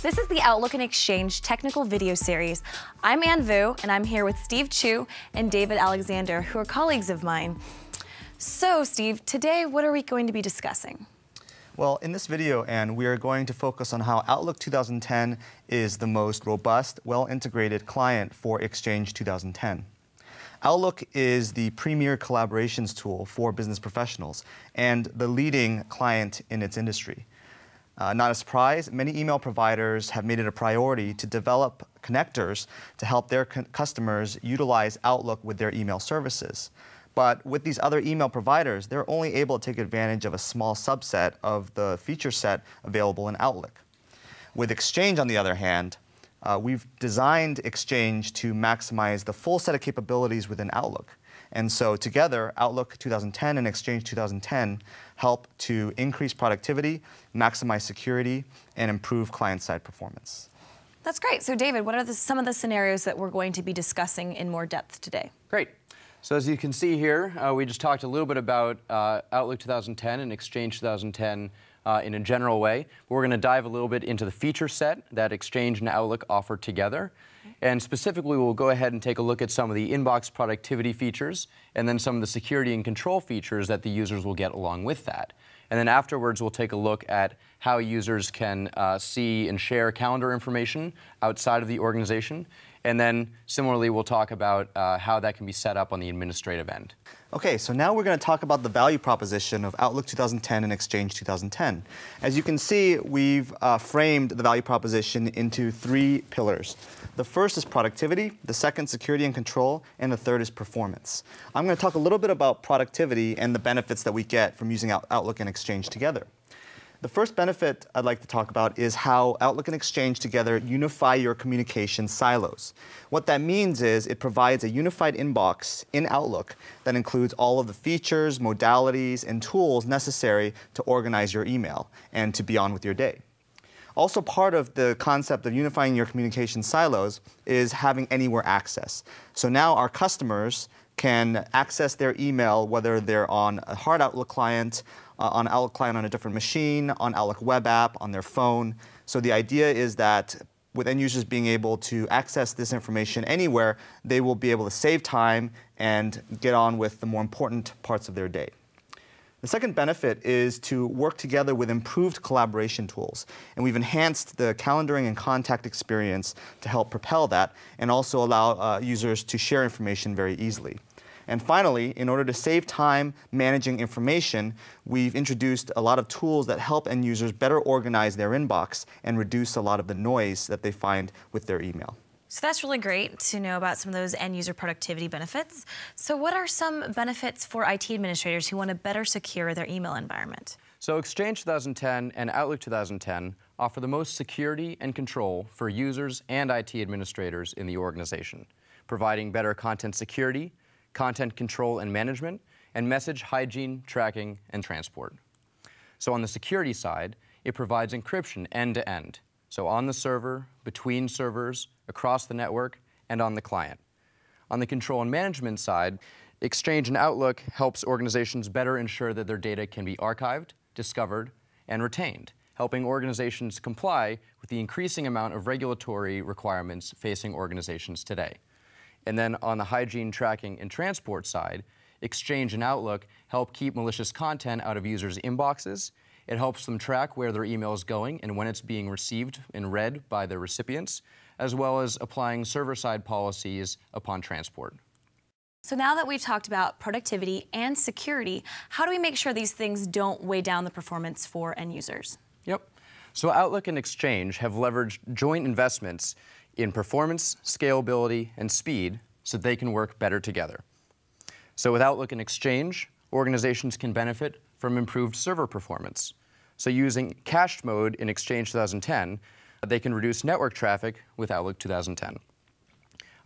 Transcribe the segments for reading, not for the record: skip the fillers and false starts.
This is the Outlook and Exchange technical video series. I'm Ann Vu, and I'm here with Steve Chu and David Alexander, who are colleagues of mine. So, Steve, today what are we going to be discussing? Well, in this video, Ann, we are going to focus on how Outlook 2010 is the most robust, well-integrated client for Exchange 2010. Outlook is the premier collaborations tool for business professionals and the leading client in its industry. Not a surprise, many email providers have made it a priority to develop connectors to help their customers utilize Outlook with their email services. But with these other email providers, they're only able to take advantage of a small subset of the feature set available in Outlook. With Exchange, on the other hand, we've designed Exchange to maximize the full set of capabilities within Outlook. And so together, Outlook 2010 and Exchange 2010 help to increase productivity, maximize security, and improve client-side performance. That's great. So David, what are some of the scenarios that we're going to be discussing in more depth today? Great. So as you can see here, we just talked a little bit about Outlook 2010 and Exchange 2010 in a general way. We're going to dive a little bit into the feature set that Exchange and Outlook offer together. And specifically, we'll go ahead and take a look at some of the inbox productivity features and then some of the security and control features that the users will get along with that. And then afterwards, we'll take a look at how users can see and share calendar information outside of the organization. And then similarly, we'll talk about how that can be set up on the administrative end. Okay, so now we're going to talk about the value proposition of Outlook 2010 and Exchange 2010. As you can see, we've framed the value proposition into three pillars. The first is productivity, the second security and control, and the third is performance. I'm going to talk a little bit about productivity and the benefits that we get from using Outlook and Exchange together. The first benefit I'd like to talk about is how Outlook and Exchange together unify your communication silos. What that means is it provides a unified inbox in Outlook that includes all of the features, modalities, and tools necessary to organize your email and to be on with your day. Also, part of the concept of unifying your communication silos is having anywhere access. So now our customers can access their email whether they're on a hard Outlook client, on Outlook client on a different machine, on Outlook web app, on their phone. So the idea is that with end users being able to access this information anywhere, they will be able to save time and get on with the more important parts of their day. The second benefit is to work together with improved collaboration tools. And we've enhanced the calendaring and contact experience to help propel that and also allow users to share information very easily. And finally, in order to save time managing information, we've introduced a lot of tools that help end users better organize their inbox and reduce a lot of the noise that they find with their email. So that's really great to know about some of those end user productivity benefits. So what are some benefits for IT administrators who want to better secure their email environment? So Exchange 2010 and Outlook 2010 offer the most security and control for users and IT administrators in the organization, providing better content security, content control and management, and message hygiene, tracking, and transport. So on the security side, it provides encryption end-to-end. So on the server, between servers, across the network, and on the client. On the control and management side, Exchange and Outlook helps organizations better ensure that their data can be archived, discovered, and retained, helping organizations comply with the increasing amount of regulatory requirements facing organizations today. And then on the hygiene, tracking, and transport side, Exchange and Outlook help keep malicious content out of users' inboxes. It helps them track where their email is going and when it's being received and read by the recipients, as well as applying server-side policies upon transport. So now that we've talked about productivity and security, how do we make sure these things don't weigh down the performance for end users? Yep. So Outlook and Exchange have leveraged joint investments in performance, scalability, and speed so they can work better together. So with Outlook and Exchange, organizations can benefit from improved server performance. So using cached mode in Exchange 2010, they can reduce network traffic with Outlook 2010.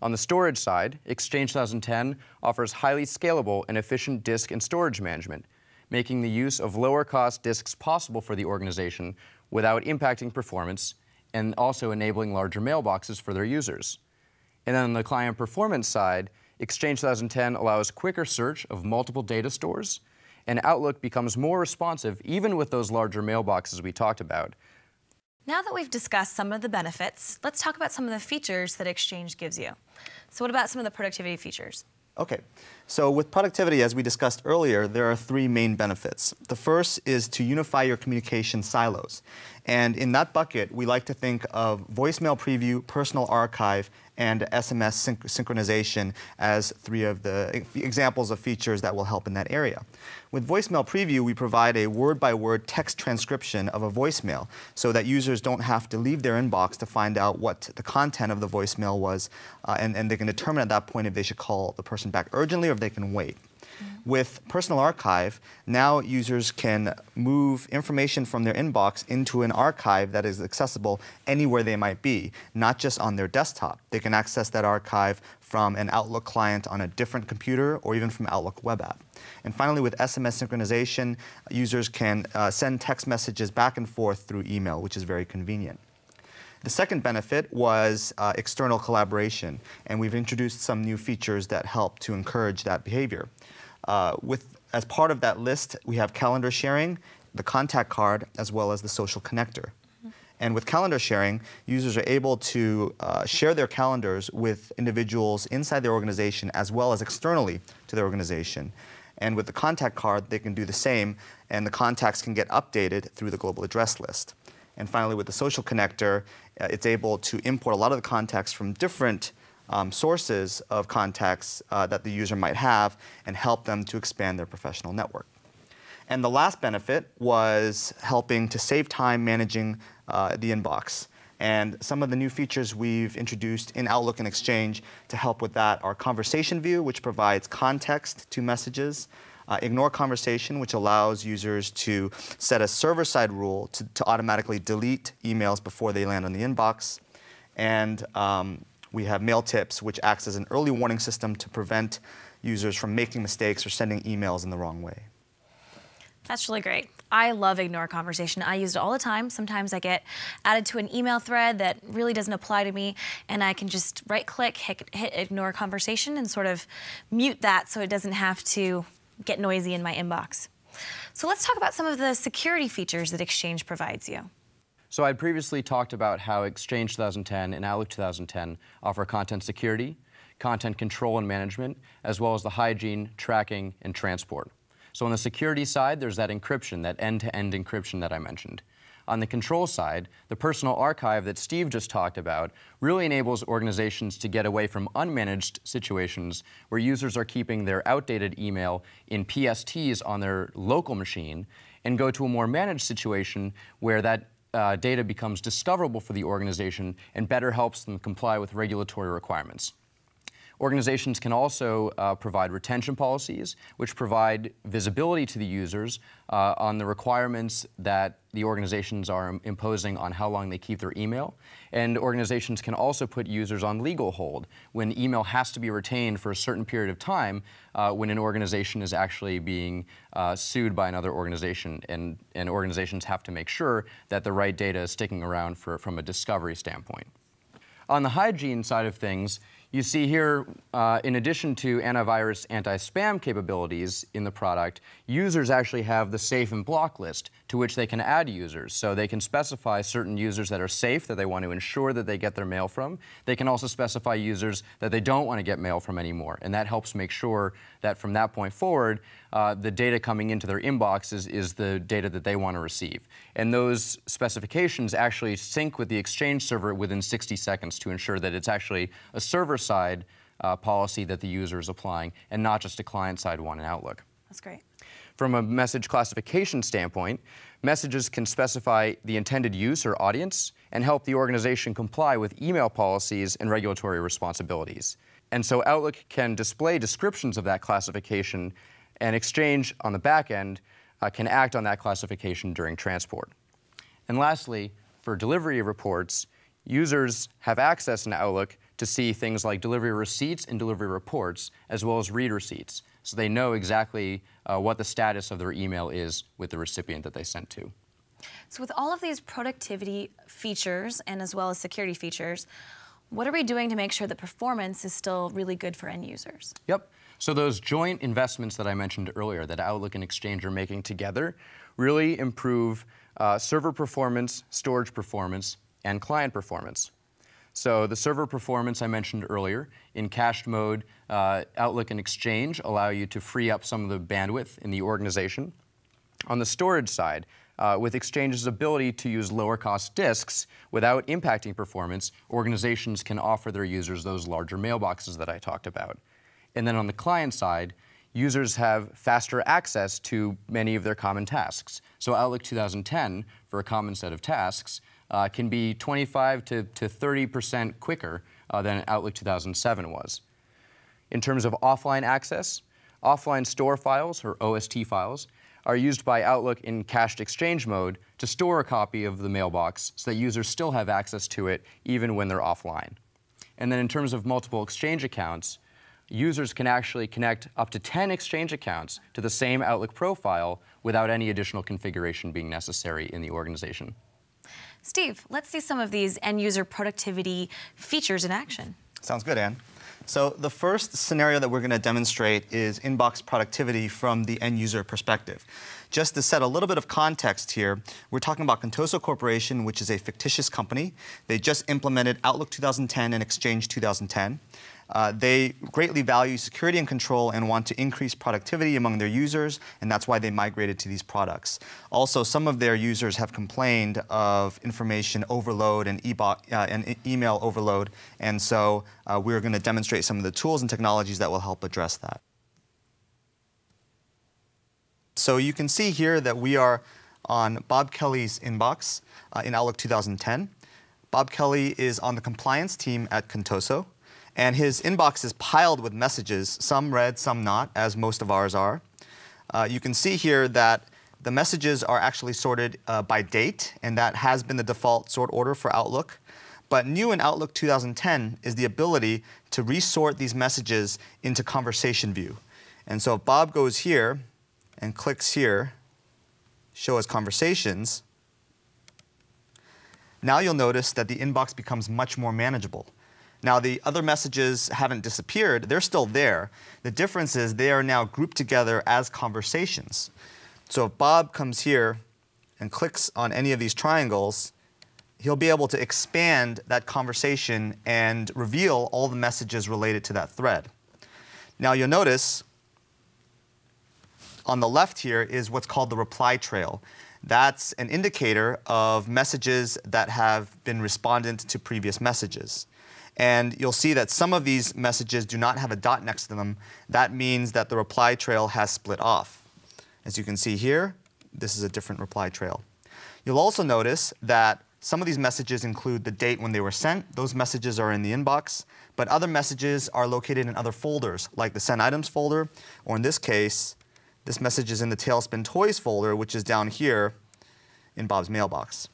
On the storage side, Exchange 2010 offers highly scalable and efficient disk and storage management, making the use of lower-cost disks possible for the organization without impacting performance and also enabling larger mailboxes for their users. And then on the client performance side, Exchange 2010 allows quicker search of multiple data stores, and Outlook becomes more responsive even with those larger mailboxes we talked about. Now that we've discussed some of the benefits, let's talk about some of the features that Exchange gives you. So what about some of the productivity features? Okay, so with productivity, as we discussed earlier, there are three main benefits. The first is to unify your communication silos. And in that bucket, we like to think of voicemail preview, personal archive, and SMS synchronization as three of the examples of features that will help in that area. With voicemail preview, we provide a word-by-word text transcription of a voicemail so that users don't have to leave their inbox to find out what the content of the voicemail was, and they can determine at that point if they should call the person back urgently or if they can wait. With Personal Archive, now users can move information from their inbox into an archive that is accessible anywhere they might be, not just on their desktop. They can access that archive from an Outlook client on a different computer or even from Outlook web app. And finally, with SMS synchronization, users can send text messages back and forth through email, which is very convenient. The second benefit was external collaboration, and we've introduced some new features that help to encourage that behavior. As part of that list, we have calendar sharing, the contact card, as well as the social connector. And with calendar sharing, users are able to share their calendars with individuals inside their organization as well as externally to their organization. And with the contact card, they can do the same, and the contacts can get updated through the global address list. And finally, with the social connector, it's able to import a lot of the contacts from different sources of contacts that the user might have and help them to expand their professional network. And the last benefit was helping to save time managing the inbox. And some of the new features we've introduced in Outlook and Exchange to help with that are Conversation View, which provides context to messages, Ignore Conversation, which allows users to set a server-side rule to automatically delete emails before they land on the inbox, and we have Mail Tips, which acts as an early warning system to prevent users from making mistakes or sending emails in the wrong way. That's really great. I love Ignore Conversation. I use it all the time. Sometimes I get added to an email thread that really doesn't apply to me, and I can just right-click, hit Ignore Conversation, and sort of mute that so it doesn't have to get noisy in my inbox. So let's talk about some of the security features that Exchange provides you. So I'd previously talked about how Exchange 2010 and Outlook 2010 offer content security, content control and management, as well as the hygiene, tracking, and transport. So on the security side, there's that encryption, that end-to-end encryption that I mentioned. On the control side, the personal archive that Steve just talked about really enables organizations to get away from unmanaged situations where users are keeping their outdated email in PSTs on their local machine and go to a more managed situation where that data becomes discoverable for the organization and better helps them comply with regulatory requirements. Organizations can also provide retention policies, which provide visibility to the users on the requirements that the organizations are imposing on how long they keep their email. And organizations can also put users on legal hold when email has to be retained for a certain period of time when an organization is actually being sued by another organization. And organizations have to make sure that the right data is sticking around from a discovery standpoint. On the hygiene side of things, you see here, in addition to antivirus, anti-spam capabilities in the product, users actually have the safe and block list to which they can add users. So they can specify certain users that are safe, that they want to ensure that they get their mail from. They can also specify users that they don't want to get mail from anymore. And that helps make sure that from that point forward, the data coming into their inbox is the data that they want to receive. And those specifications actually sync with the Exchange server within 60 seconds to ensure that it's actually a server-side policy that the user is applying and not just a client-side one in Outlook. That's great. From a message classification standpoint, messages can specify the intended use or audience and help the organization comply with email policies and regulatory responsibilities. And so Outlook can display descriptions of that classification, and Exchange on the back end can act on that classification during transport. And lastly, for delivery reports, users have access in Outlook to see things like delivery receipts and delivery reports, as well as read receipts, so they know exactly what the status of their email is with the recipient that they sent to. So with all of these productivity features and as well as security features, what are we doing to make sure that performance is still really good for end users? Yep. So those joint investments that I mentioned earlier that Outlook and Exchange are making together really improve server performance, storage performance, and client performance. So the server performance I mentioned earlier, in cached mode, Outlook and Exchange allow you to free up some of the bandwidth in the organization. On the storage side, with Exchange's ability to use lower-cost disks without impacting performance, organizations can offer their users those larger mailboxes that I talked about. And then on the client side, users have faster access to many of their common tasks. So Outlook 2010, for a common set of tasks, can be 25 to 30% quicker than Outlook 2007 was. In terms of offline access, offline store files, or OST files, are used by Outlook in cached Exchange mode to store a copy of the mailbox so that users still have access to it even when they're offline. And then in terms of multiple Exchange accounts, users can actually connect up to 10 Exchange accounts to the same Outlook profile without any additional configuration being necessary in the organization. Steve, let's see some of these end-user productivity features in action. Sounds good, Anne. So the first scenario that we're going to demonstrate is inbox productivity from the end-user perspective. Just to set a little bit of context here, we're talking about Contoso Corporation, which is a fictitious company. They just implemented Outlook 2010 and Exchange 2010. They greatly value security and control and want to increase productivity among their users, and that's why they migrated to these products. Also, some of their users have complained of information overload and email overload, and so we're going to demonstrate some of the tools and technologies that will help address that. So you can see here that we are on Bob Kelly's inbox in Outlook 2010. Bob Kelly is on the compliance team at Contoso. And his inbox is piled with messages, some read, some not, as most of ours are. You can see here that the messages are actually sorted by date, and that has been the default sort order for Outlook. But new in Outlook 2010 is the ability to resort these messages into conversation view. And so if Bob goes here and clicks here, show as conversations, now you'll notice that the inbox becomes much more manageable. Now, the other messages haven't disappeared. They're still there. The difference is they are now grouped together as conversations. So if Bob comes here and clicks on any of these triangles, he'll be able to expand that conversation and reveal all the messages related to that thread. Now, you'll notice on the left here is what's called the reply trail. That's an indicator of messages that have been respondent to previous messages. And you'll see that some of these messages do not have a dot next to them. That means that the reply trail has split off. As you can see here, this is a different reply trail. You'll also notice that some of these messages include the date when they were sent. Those messages are in the inbox. But other messages are located in other folders, like the Send Items folder, or in this case, this message is in the Tailspin Toys folder, which is down here in Bob's mailbox.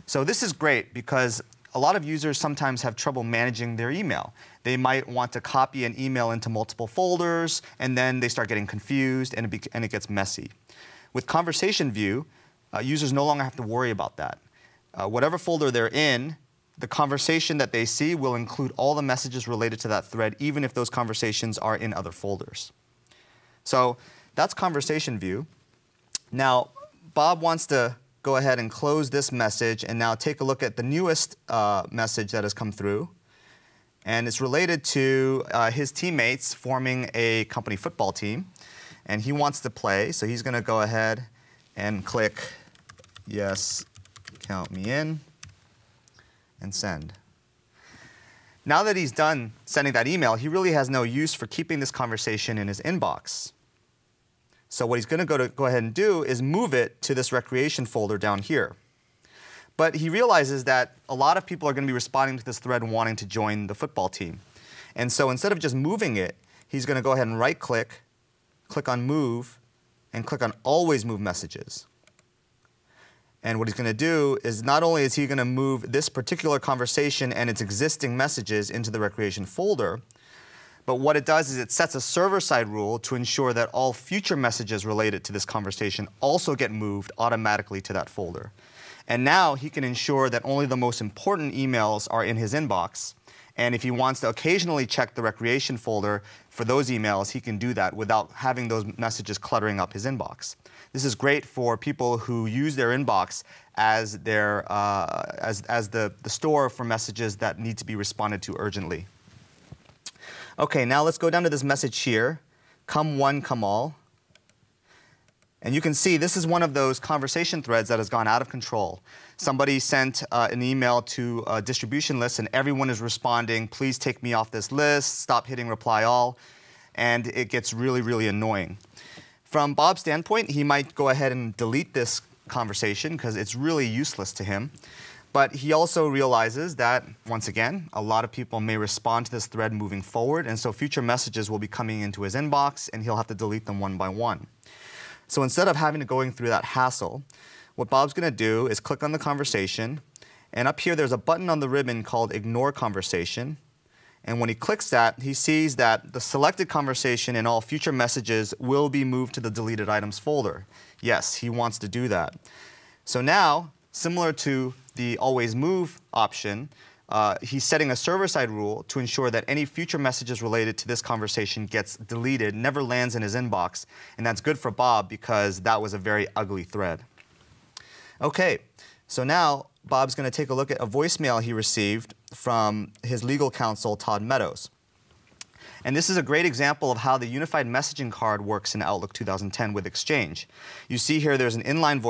So this is great because a lot of users sometimes have trouble managing their email. They might want to copy an email into multiple folders, and then they start getting confused, and it gets messy. With Conversation View, users no longer have to worry about that. Whatever folder they're in, the conversation that they see will include all the messages related to that thread, even if those conversations are in other folders. So that's Conversation View. Now, Bob wants to go ahead and close this message and now take a look at the newest message that has come through. And it's related to his teammates forming a company football team. And he wants to play, so he's going to go ahead and click yes, count me in, and send. Now that he's done sending that email, he really has no use for keeping this conversation in his inbox. So what he's going to go ahead and do is move it to this recreation folder down here. But he realizes that a lot of people are going to be responding to this thread and wanting to join the football team. And so instead of just moving it, he's going to go ahead and right-click, click on Move, and click on Always Move Messages. And what he's going to do is not only is he going to move this particular conversation and its existing messages into the recreation folder, but what it does is it sets a server-side rule to ensure that all future messages related to this conversation also get moved automatically to that folder. And now he can ensure that only the most important emails are in his inbox, And if he wants to occasionally check the recreation folder for those emails, he can do that without having those messages cluttering up his inbox. This is great for people who use their inbox as the store for messages that need to be responded to urgently. Okay, now let's go down to this message here, come one, come all. And you can see this is one of those conversation threads that has gone out of control. Somebody sent an email to a distribution list and everyone is responding, please take me off this list, stop hitting reply all, and it gets really, really annoying. From Bob's standpoint, he might go ahead and delete this conversation because it's really useless to him. But he also realizes that, once again, a lot of people may respond to this thread moving forward, and so future messages will be coming into his inbox and he'll have to delete them one by one. So instead of having to going through that hassle, what Bob's going to do is click on the conversation, and up here there's a button on the ribbon called Ignore Conversation. And when he clicks that, he sees that the selected conversation and all future messages will be moved to the deleted items folder. Yes, he wants to do that. So now, similar to the Always Move option, he's setting a server-side rule to ensure that any future messages related to this conversation gets deleted, never lands in his inbox. And that's good for Bob because that was a very ugly thread. Okay, so now Bob's going to take a look at a voicemail he received from his legal counsel, Todd Meadows. And this is a great example of how the unified messaging card works in Outlook 2010 with Exchange. You see here there's an inline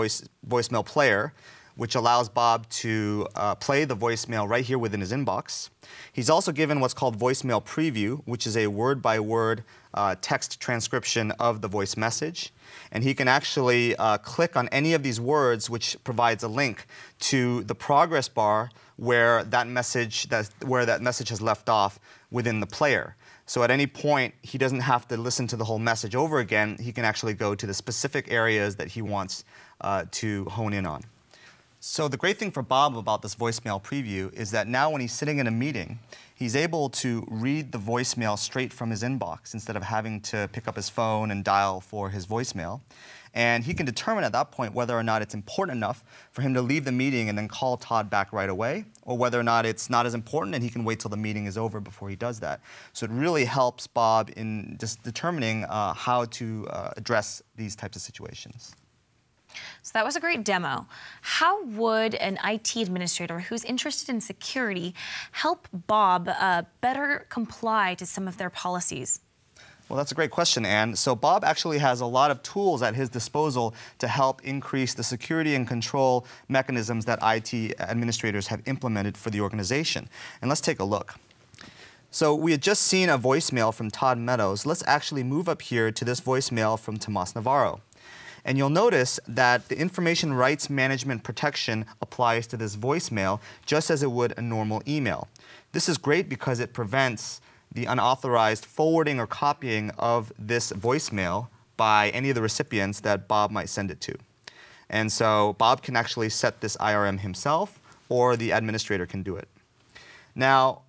voicemail player, which allows Bob to play the voicemail right here within his inbox. He's also given what's called voicemail preview, which is a word-by-word text transcription of the voice message. And he can actually click on any of these words, which provides a link to the progress bar where that message has left off within the player. So at any point, he doesn't have to listen to the whole message over again. He can actually go to the specific areas that he wants to hone in on. So the great thing for Bob about this voicemail preview is that now when he's sitting in a meeting, he's able to read the voicemail straight from his inbox instead of having to pick up his phone and dial for his voicemail. And he can determine at that point whether or not it's important enough for him to leave the meeting and then call Todd back right away, or whether or not it's not as important and he can wait till the meeting is over before he does that. So it really helps Bob in just determining how to address these types of situations. So that was a great demo. How would an IT administrator who's interested in security help Bob better comply to some of their policies? Well, that's a great question, Anne. So Bob actually has a lot of tools at his disposal to help increase the security and control mechanisms that IT administrators have implemented for the organization. And let's take a look. So we had just seen a voicemail from Todd Meadows. Let's actually move up here to this voicemail from Tomas Navarro. And you'll notice that the information rights management protection applies to this voicemail just as it would a normal email. This is great because it prevents the unauthorized forwarding or copying of this voicemail by any of the recipients that Bob might send it to. And so Bob can actually set this IRM himself, or the administrator can do it. Now,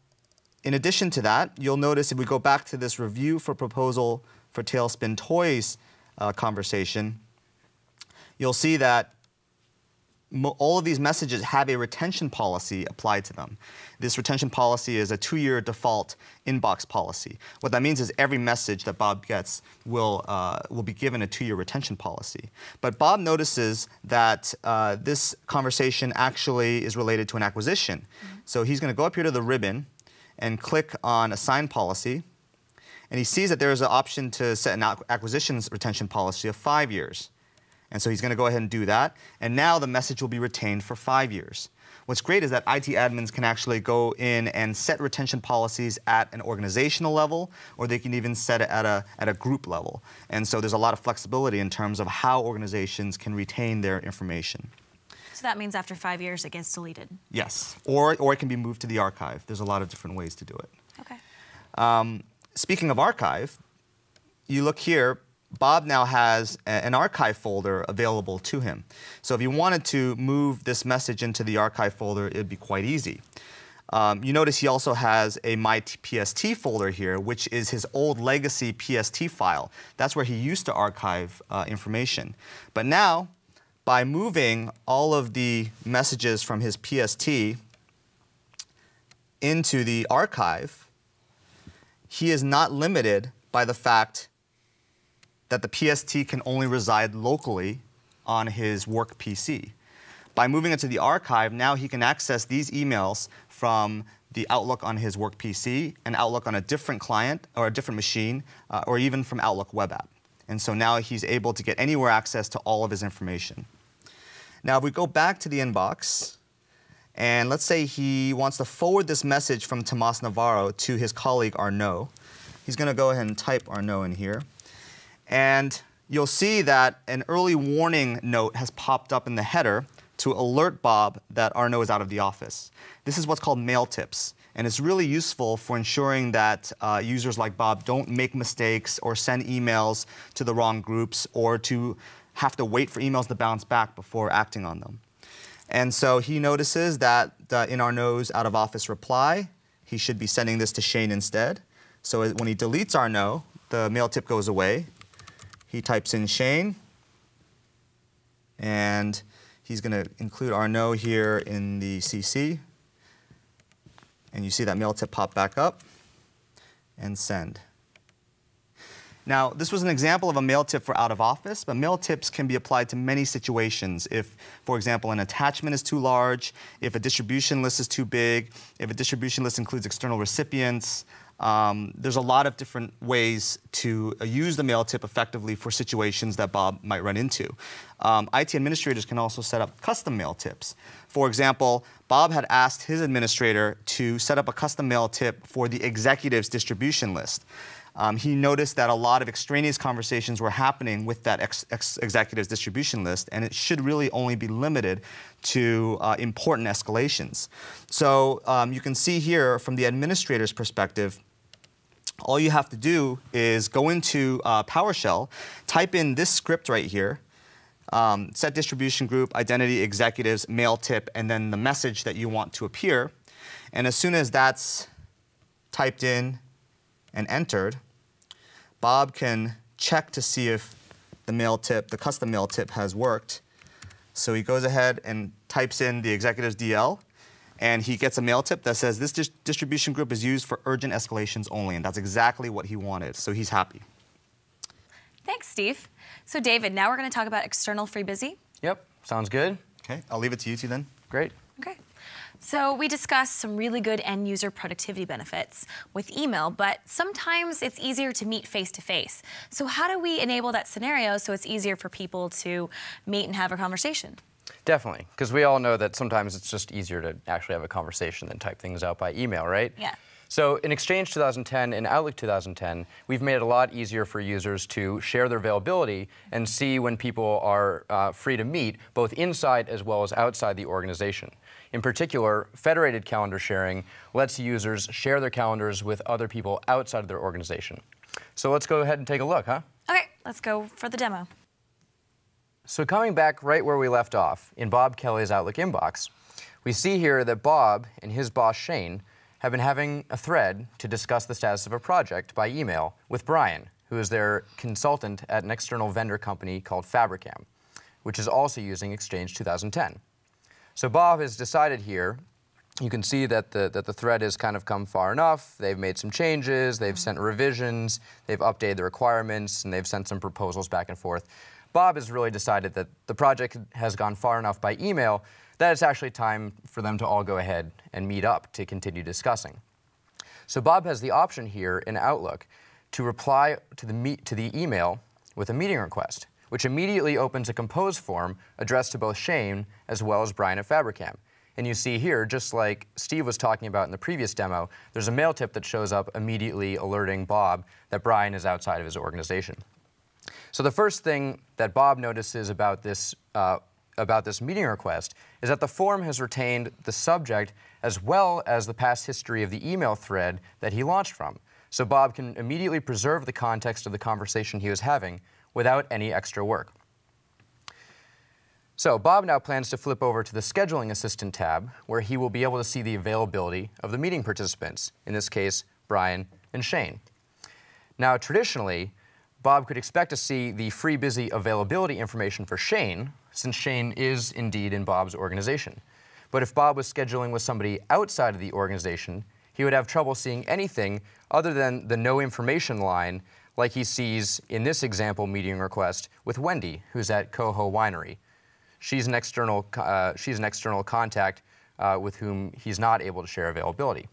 in addition to that, you'll notice if we go back to this review for proposal for Tailspin Toys conversation, you'll see that all of these messages have a retention policy applied to them. This retention policy is a 2-year default inbox policy. What that means is every message that Bob gets will be given a 2-year retention policy. But Bob notices that this conversation actually is related to an acquisition. So he's going to go up here to the ribbon and click on Assign Policy. And he sees that there is an option to set an acquisitions retention policy of 5 years. And so he's going to go ahead and do that. And now the message will be retained for 5 years. What's great is that IT admins can actually go in and set retention policies at an organizational level, or they can even set it at a group level. And so there's a lot of flexibility in terms of how organizations can retain their information. So that means after 5 years it gets deleted? Yes, or it can be moved to the archive. There's a lot of different ways to do it. Okay. Speaking of archive, you look here, Bob now has an archive folder available to him. So if you wanted to move this message into the archive folder, it would be quite easy. You notice he also has a My PST folder here, which is his old legacy PST file. That's where he used to archive information. But now, by moving all of the messages from his PST into the archive, he is not limited by the fact that the PST can only reside locally on his work PC. By moving it to the archive, now he can access these emails from the Outlook on his work PC, and Outlook on a different client or a different machine, or even from Outlook web app. And so now he's able to get anywhere access to all of his information. Now if we go back to the inbox, and let's say he wants to forward this message from Tomas Navarro to his colleague Arnaud. He's going to go ahead and type Arnaud in here. And you'll see that an early warning note has popped up in the header to alert Bob that Arnaud is out of the office. This is what's called mail tips. And it's really useful for ensuring that users like Bob don't make mistakes or send emails to the wrong groups or to have to wait for emails to bounce back before acting on them. And so he notices that in Arnaud's out-of-office reply, he should be sending this to Shane instead. So when he deletes Arnaud, the mail tip goes away. He types in Shane, and he's going to include Arnaud here in the CC. And you see that mail tip pop back up, and send. Now, this was an example of a mail tip for out of office, but mail tips can be applied to many situations. If, for example, an attachment is too large, if a distribution list is too big, if a distribution list includes external recipients, there's a lot of different ways to use the mail tip effectively for situations that Bob might run into. IT administrators can also set up custom mail tips. For example, Bob had asked his administrator to set up a custom mail tip for the executives distribution list. He noticed that a lot of extraneous conversations were happening with that executives distribution list, and it should really only be limited to important escalations. So you can see here from the administrator's perspective, all you have to do is go into PowerShell, type in this script right here, set distribution group, identity, executives, mail tip, and then the message that you want to appear. And as soon as that's typed in and entered, Bob can check to see if the mail tip, the custom mail tip, has worked. So he goes ahead and types in the executive's DL, and he gets a mail tip that says this distribution group is used for urgent escalations only, and that's exactly what he wanted, so he's happy. Thanks, Steve. So David, now we're going to talk about external FreeBusy. Yep, sounds good. Okay, I'll leave it to you two then. Great. Okay. So we discussed some really good end user productivity benefits with email, but sometimes it's easier to meet face-to-face. So how do we enable that scenario so it's easier for people to meet and have a conversation? Definitely, because we all know that sometimes it's just easier to actually have a conversation than type things out by email, right? Yeah. So in Exchange 2010 and Outlook 2010, we've made it a lot easier for users to share their availability and see when people are free to meet, both inside as well as outside the organization. In particular, Federated Calendar Sharing lets users share their calendars with other people outside of their organization. So let's go ahead and take a look, huh? Okay, let's go for the demo. So coming back right where we left off, in Bob Kelly's Outlook inbox, we see here that Bob and his boss Shane have been having a thread to discuss the status of a project by email with Brian, who is their consultant at an external vendor company called Fabricam, which is also using Exchange 2010. So Bob has decided here, you can see that the thread has kind of come far enough. They've made some changes, they've sent revisions, they've updated the requirements, and they've sent some proposals back and forth. Bob has really decided that the project has gone far enough by email that it's actually time for them to all go ahead and meet up to continue discussing. So Bob has the option here in Outlook to reply to the email with a meeting request, which immediately opens a compose form addressed to both Shane as well as Brian at Fabricam. And you see here, just like Steve was talking about in the previous demo, there's a mail tip that shows up immediately alerting Bob that Brian is outside of his organization. So the first thing that Bob notices about this meeting request is that the form has retained the subject as well as the past history of the email thread that he launched from. So Bob can immediately preserve the context of the conversation he was having without any extra work. So Bob now plans to flip over to the Scheduling Assistant tab, where he will be able to see the availability of the meeting participants, in this case, Brian and Shane. Now, traditionally, Bob could expect to see the FreeBusy availability information for Shane, since Shane is indeed in Bob's organization. But if Bob was scheduling with somebody outside of the organization, he would have trouble seeing anything other than the no information line like he sees in this example meeting request with Wendy, who's at Coho Winery. She's an external contact with whom he's not able to share availability.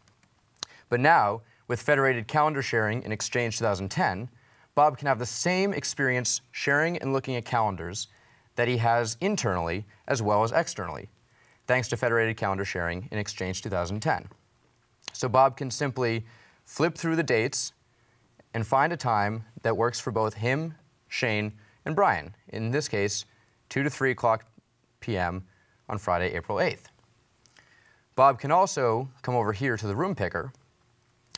But now, with Federated Calendar Sharing in Exchange 2010, Bob can have the same experience sharing and looking at calendars that he has internally as well as externally, thanks to Federated Calendar Sharing in Exchange 2010. So Bob can simply flip through the dates and find a time that works for both him, Shane, and Brian. In this case, 2 to 3 o'clock p.m. on Friday, April 8th. Bob can also come over here to the room picker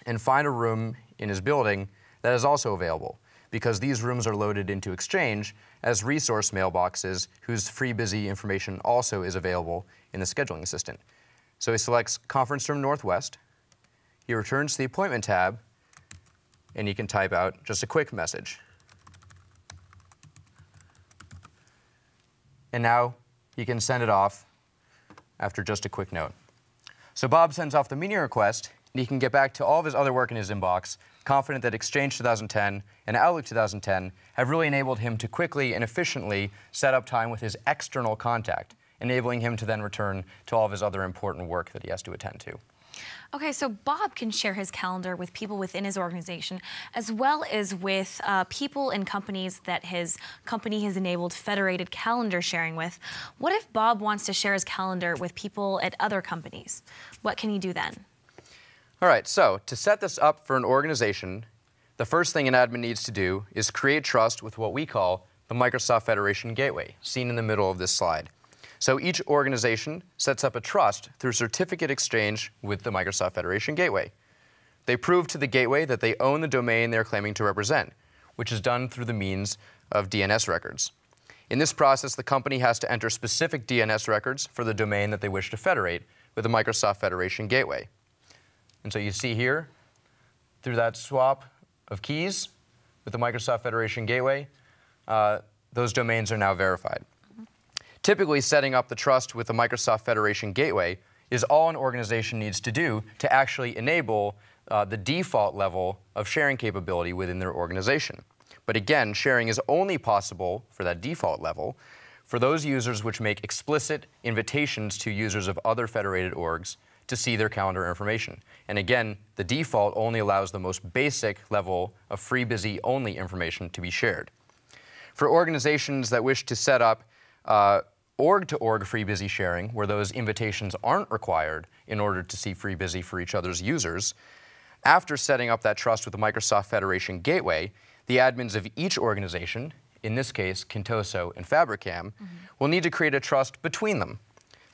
and find a room in his building that is also available, because these rooms are loaded into Exchange as resource mailboxes whose free busy information also is available in the scheduling assistant. So he selects Conference Room Northwest, he returns to the Appointment tab, and he can type out just a quick message. And now he can send it off after just a quick note. So Bob sends off the meeting request, and he can get back to all of his other work in his inbox, confident that Exchange 2010 and Outlook 2010 have really enabled him to quickly and efficiently set up time with his external contact, enabling him to then return to all of his other important work that he has to attend to. Okay, so Bob can share his calendar with people within his organization, as well as with people and companies that his company has enabled Federated Calendar Sharing with. What if Bob wants to share his calendar with people at other companies? What can he do then? All right, so to set this up for an organization, the first thing an admin needs to do is create trust with what we call the Microsoft Federation Gateway, seen in the middle of this slide. So each organization sets up a trust through certificate exchange with the Microsoft Federation Gateway. They prove to the gateway that they own the domain they're claiming to represent, which is done through the means of DNS records. In this process, the company has to enter specific DNS records for the domain that they wish to federate with the Microsoft Federation Gateway. And so you see here, through that swap of keys with the Microsoft Federation Gateway, those domains are now verified. Typically, setting up the trust with the Microsoft Federation Gateway is all an organization needs to do to actually enable the default level of sharing capability within their organization. But again, sharing is only possible for that default level for those users which make explicit invitations to users of other federated orgs to see their calendar information. And again, the default only allows the most basic level of free busy only information to be shared. For organizations that wish to set up org-to-org free busy sharing, where those invitations aren't required in order to see free busy for each other's users, after setting up that trust with the Microsoft Federation Gateway, the admins of each organization, in this case Contoso and Fabricam, will need to create a trust between them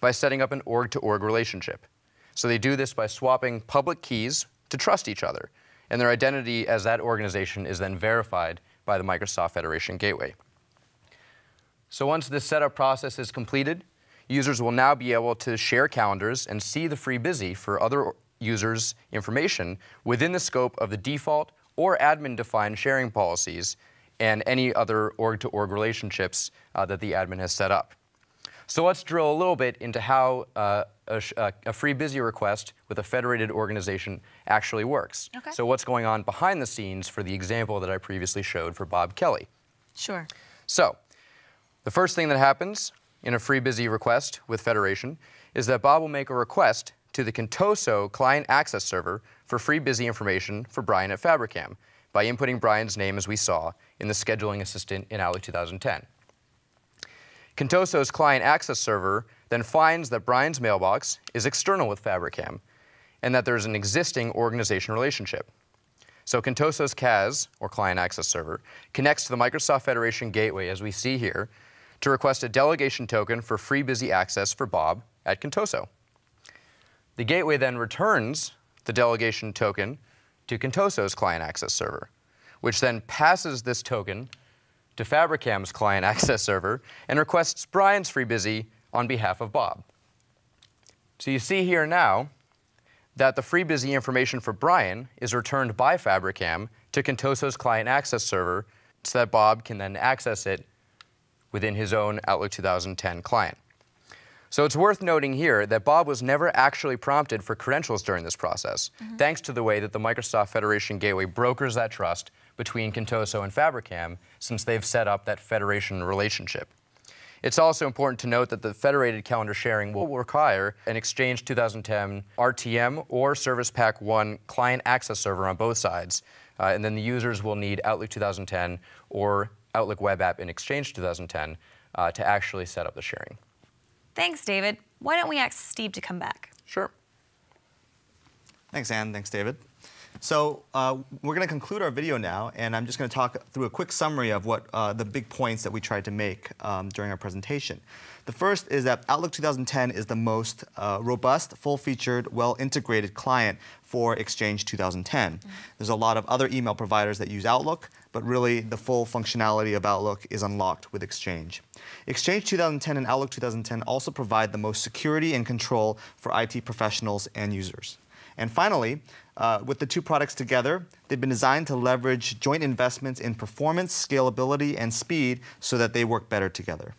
by setting up an org-to-org relationship. So they do this by swapping public keys to trust each other, and their identity as that organization is then verified by the Microsoft Federation Gateway. So once this setup process is completed, users will now be able to share calendars and see the free busy for other users' information within the scope of the default or admin-defined sharing policies and any other org-to-org relationships that the admin has set up. So let's drill a little bit into how a free busy request with a federated organization actually works. Okay. So what's going on behind the scenes for the example that I previously showed for Bob Kelly. Sure. So the first thing that happens in a free busy request with Federation is that Bob will make a request to the Contoso client access server for free busy information for Brian at Fabricam by inputting Brian's name as we saw in the scheduling assistant in Outlook 2010. Contoso's client access server then finds that Brian's mailbox is external with Fabricam and that there's an existing organization relationship. So Contoso's CAS, or client access server, connects to the Microsoft Federation Gateway, as we see here, to request a delegation token for free busy access for Bob at Contoso. The gateway then returns the delegation token to Contoso's client access server, which then passes this token to Fabricam's client access server and requests Brian's free busy on behalf of Bob. So you see here now that the free busy information for Brian is returned by Fabricam to Contoso's client access server so that Bob can then access it within his own Outlook 2010 client. So it's worth noting here that Bob was never actually prompted for credentials during this process, thanks to the way that the Microsoft Federation Gateway brokers that trust between Contoso and Fabricam, since they've set up that federation relationship. It's also important to note that the Federated Calendar Sharing will require an Exchange 2010 RTM or Service Pack 1 client access server on both sides, and then the users will need Outlook 2010 or Outlook Web App in Exchange 2010 to actually set up the sharing. Thanks, David. Why don't we ask Steve to come back? Sure. Thanks, Anne. Thanks, David. So we're going to conclude our video now, and I'm just going to talk through a quick summary of what the big points that we tried to make during our presentation. The first is that Outlook 2010 is the most robust, full-featured, well-integrated client for Exchange 2010. There's a lot of other email providers that use Outlook, but really the full functionality of Outlook is unlocked with Exchange. Exchange 2010 and Outlook 2010 also provide the most security and control for IT professionals and users. And finally, with the two products together, they've been designed to leverage joint investments in performance, scalability, and speed so that they work better together.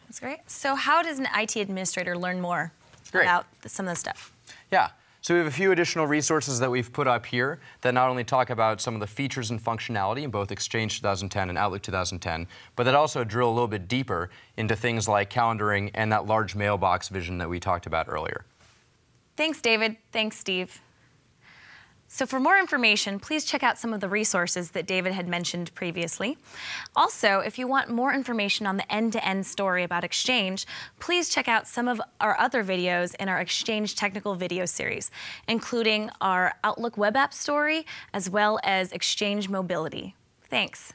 That's great. So how does an IT administrator learn more about some of the stuff? Yeah. So we have a few additional resources that we've put up here that not only talk about some of the features and functionality in both Exchange 2010 and Outlook 2010, but that also drill a little bit deeper into things like calendaring and that large mailbox vision that we talked about earlier. Thanks, David. Thanks, Steve. So for more information, please check out some of the resources that David had mentioned previously. Also, if you want more information on the end-to-end story about Exchange, please check out some of our other videos in our Exchange technical video series, including our Outlook web app story, as well as Exchange mobility. Thanks.